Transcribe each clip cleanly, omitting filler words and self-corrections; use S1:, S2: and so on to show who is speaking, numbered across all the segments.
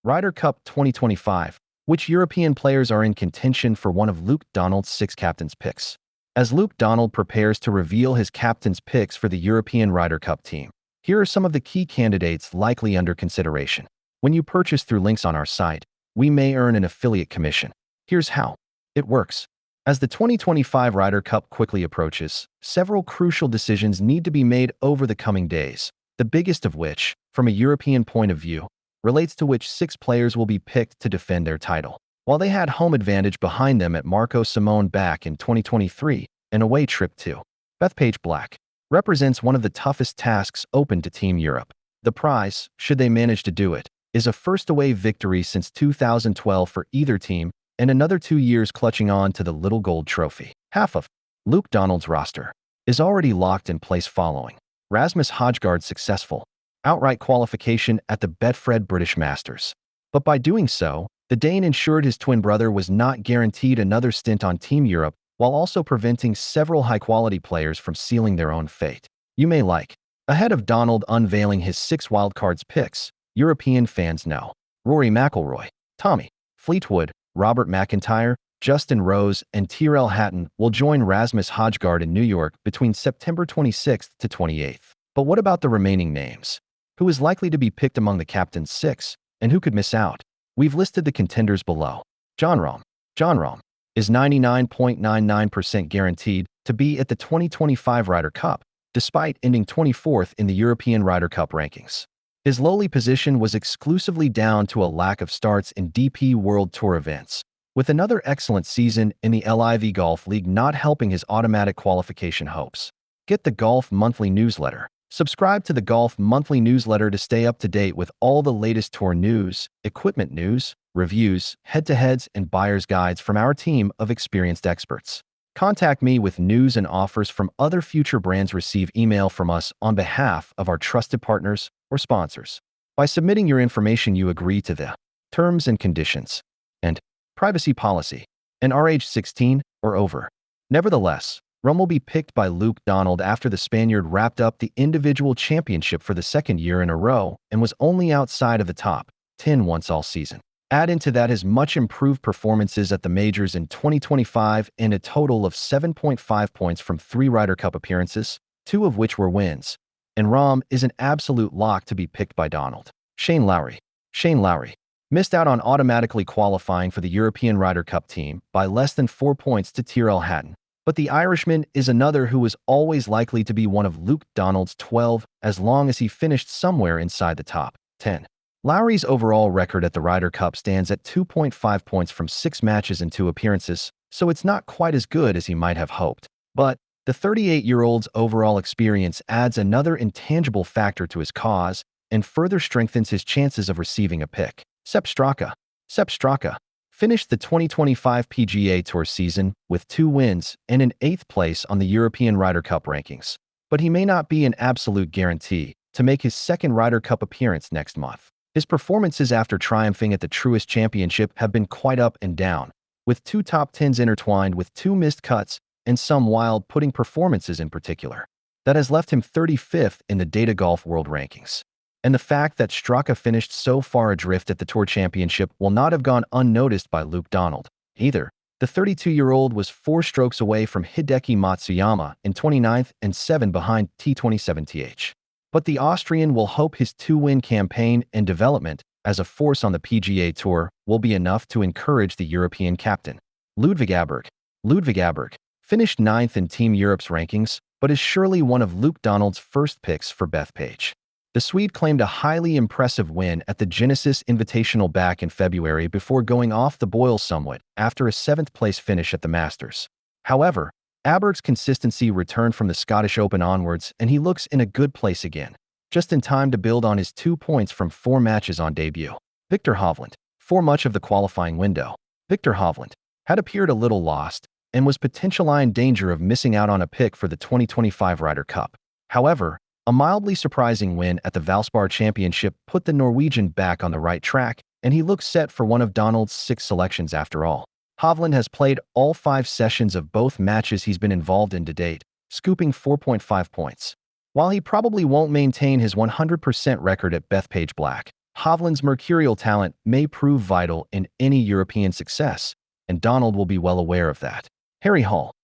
S1: Ryder Cup 2025. Which European players are in contention for one of Luke Donald's 6 captain's picks? As Luke Donald prepares to reveal his captain's picks for the European Ryder Cup team, here are some of the key candidates likely under consideration. When you purchase through links on our site, we may earn an affiliate commission. Here's how it works. As the 2025 Ryder Cup quickly approaches, several crucial decisions need to be made over the coming days, the biggest of which, from a European point of view, relates to which 6 players will be picked to defend their title. While they had home advantage behind them at Marco Simone back in 2023, an away trip to Bethpage Black represents one of the toughest tasks open to Team Europe. The prize, should they manage to do it, is a first away victory since 2012 for either team and another 2 years clutching on to the little gold trophy. Half of Luke Donald's roster is already locked in place following Rasmus Hojgaard's successful outright qualification at the Betfred British Masters. But by doing so, the Dane ensured his twin brother was not guaranteed another stint on Team Europe while also preventing several high-quality players from sealing their own fate. You may like. Ahead of Donald unveiling his 6 wildcards picks, European fans know Rory McIlroy, Tommy Fleetwood, Robert MacIntyre, Justin Rose, and Tyrrell Hatton will join Rasmus Hojgaard in New York between September 26th to 28th. But what about the remaining names? Who is likely to be picked among the captain's 6, and who could miss out? We've listed the contenders below. Jon Rahm. Jon Rahm is 99.99% guaranteed to be at the 2025 Ryder Cup, despite ending 24th in the European Ryder Cup rankings. His lowly position was exclusively down to a lack of starts in DP World Tour events, with another excellent season in the LIV Golf League not helping his automatic qualification hopes. Get the Golf Monthly newsletter. Subscribe to the Golf Monthly newsletter to stay up to date with all the latest tour news, equipment news, reviews, head-to-heads, and buyer's guides from our team of experienced experts. Contact me with news and offers from other future brands. Receive email from us on behalf of our trusted partners or sponsors. By submitting your information, you agree to the terms and conditions and privacy policy and are age 16 or over. Nevertheless, Rahm will be picked by Luke Donald after the Spaniard wrapped up the individual championship for the 2nd year in a row and was only outside of the top 10 once all season. Add into that his much improved performances at the majors in 2025 and a total of 7.5 points from 3 Ryder Cup appearances, 2 of which were wins, and Rahm is an absolute lock to be picked by Donald. Shane Lowry. Shane Lowry missed out on automatically qualifying for the European Ryder Cup team by less than 4 points to Tyrrell Hatton. But the Irishman is another who was always likely to be one of Luke Donald's 12 as long as he finished somewhere inside the top 10. Lowry's overall record at the Ryder Cup stands at 2.5 points from 6 matches and 2 appearances, so it's not quite as good as he might have hoped. But the 38-year-old's overall experience adds another intangible factor to his cause and further strengthens his chances of receiving a pick. Sepp Straka. Sepp Straka finished the 2025 PGA Tour season with 2 wins and an 8th place on the European Ryder Cup rankings. But he may not be an absolute guarantee to make his 2nd Ryder Cup appearance next month. His performances after triumphing at the Truist Championship have been quite up and down, with 2 top 10s intertwined with 2 missed cuts and some wild putting performances in particular. That has left him 35th in the Data Golf World Rankings. And the fact that Straka finished so far adrift at the Tour Championship will not have gone unnoticed by Luke Donald either. The 32-year-old was 4 strokes away from Hideki Matsuyama in 29th and 7 behind T27th. But the Austrian will hope his 2-win campaign and development as a force on the PGA Tour will be enough to encourage the European captain. Ludvig Aberg. Ludvig Aberg finished 9th in Team Europe's rankings, but is surely one of Luke Donald's first picks for Bethpage. The Swede claimed a highly impressive win at the Genesis Invitational back in February before going off the boil somewhat after a 7th-place finish at the Masters. However, Aberg's consistency returned from the Scottish Open onwards, and he looks in a good place again, just in time to build on his 2 points from 4 matches on debut. Viktor Hovland. For much of the qualifying window, Viktor Hovland had appeared a little lost and was potentially in danger of missing out on a pick for the 2025 Ryder Cup. However, a mildly surprising win at the Valspar Championship put the Norwegian back on the right track, and he looks set for one of Donald's 6 selections after all. Hovland has played all 5 sessions of both matches he's been involved in to date, scooping 4.5 points. While he probably won't maintain his 100% record at Bethpage Black, Hovland's mercurial talent may prove vital in any European success, and Donald will be well aware of that. Harry Hall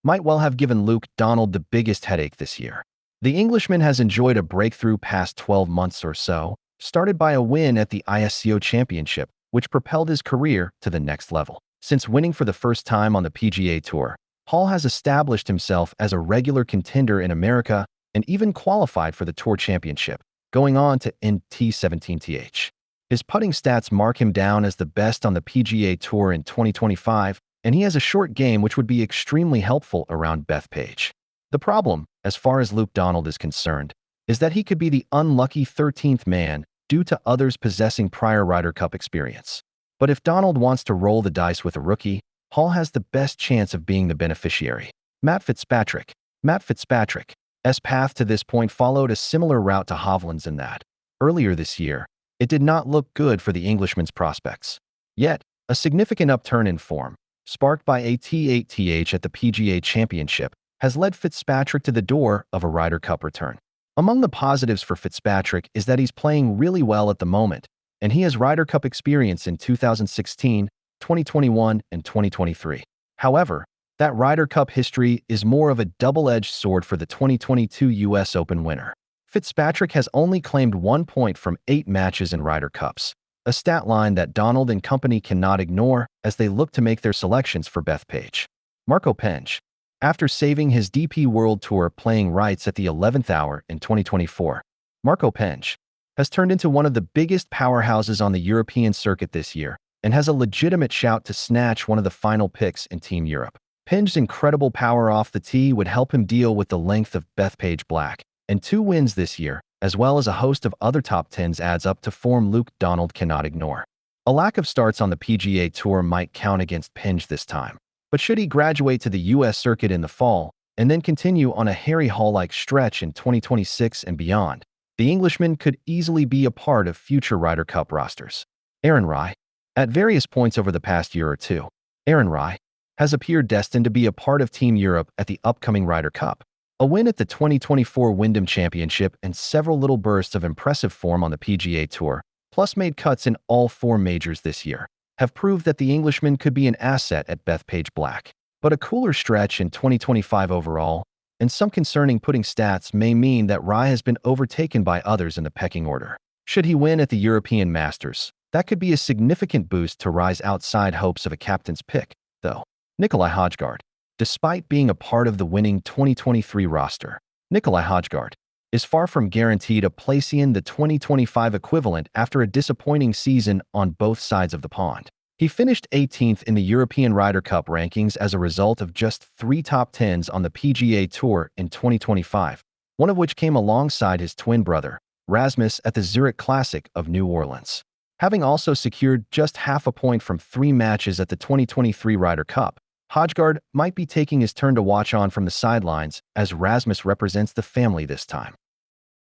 S1: might well have given Luke Donald the biggest headache this year. The Englishman has enjoyed a breakthrough past 12 months or so, started by a win at the ISCO Championship, which propelled his career to the next level. Since winning for the first time on the PGA Tour, Hall has established himself as a regular contender in America and even qualified for the Tour Championship, going on to end T17th. His putting stats mark him down as the best on the PGA Tour in 2025, and he has a short game which would be extremely helpful around Bethpage. The problem, as far as Luke Donald is concerned, is that he could be the unlucky 13th man due to others possessing prior Ryder Cup experience. But if Donald wants to roll the dice with a rookie, Hall has the best chance of being the beneficiary. Matt Fitzpatrick's path to this point followed a similar route to Hovland's in that, earlier this year, it did not look good for the Englishman's prospects. Yet, a significant upturn in form, sparked by a T8th at the PGA Championship, has led Fitzpatrick to the door of a Ryder Cup return. Among the positives for Fitzpatrick is that he's playing really well at the moment, and he has Ryder Cup experience in 2016, 2021, and 2023. However, that Ryder Cup history is more of a double-edged sword for the 2022 US Open winner. Fitzpatrick has only claimed 1 point from 8 matches in Ryder Cups, a stat line that Donald and company cannot ignore as they look to make their selections for Bethpage. Penge, after saving his DP World Tour playing rights at the 11th hour in 2024, Penge has turned into one of the biggest powerhouses on the European circuit this year and has a legitimate shout to snatch one of the final picks in Team Europe. Penge's incredible power off the tee would help him deal with the length of Bethpage Black, and 2 wins this year, as well as a host of other top 10s adds up to form Luke Donald cannot ignore. A lack of starts on the PGA Tour might count against Penge this time, but should he graduate to the US circuit in the fall and then continue on a Harry Hall-like stretch in 2026 and beyond, the Englishman could easily be a part of future Ryder Cup rosters. Aaron Rai. At various points over the past year or two, Aaron Rai has appeared destined to be a part of Team Europe at the upcoming Ryder Cup. A win at the 2024 Wyndham Championship and several little bursts of impressive form on the PGA Tour, plus made cuts in all 4 majors this year, have proved that the Englishman could be an asset at Bethpage Black. But a cooler stretch in 2025 overall, and some concerning putting stats may mean that Rai has been overtaken by others in the pecking order. Should he win at the European Masters, that could be a significant boost to Rai's outside hopes of a captain's pick, though. Nicolai Hojgaard. Despite being a part of the winning 2023 roster, Nicolai Hojgaard is far from guaranteed a place in the 2025 equivalent after a disappointing season on both sides of the pond. He finished 18th in the European Ryder Cup rankings as a result of just 3 top 10s on the PGA Tour in 2025, one of which came alongside his twin brother, Rasmus, at the Zurich Classic of New Orleans. Having also secured just half a point from 3 matches at the 2023 Ryder Cup, Hojgaard might be taking his turn to watch on from the sidelines as Rasmus represents the family this time.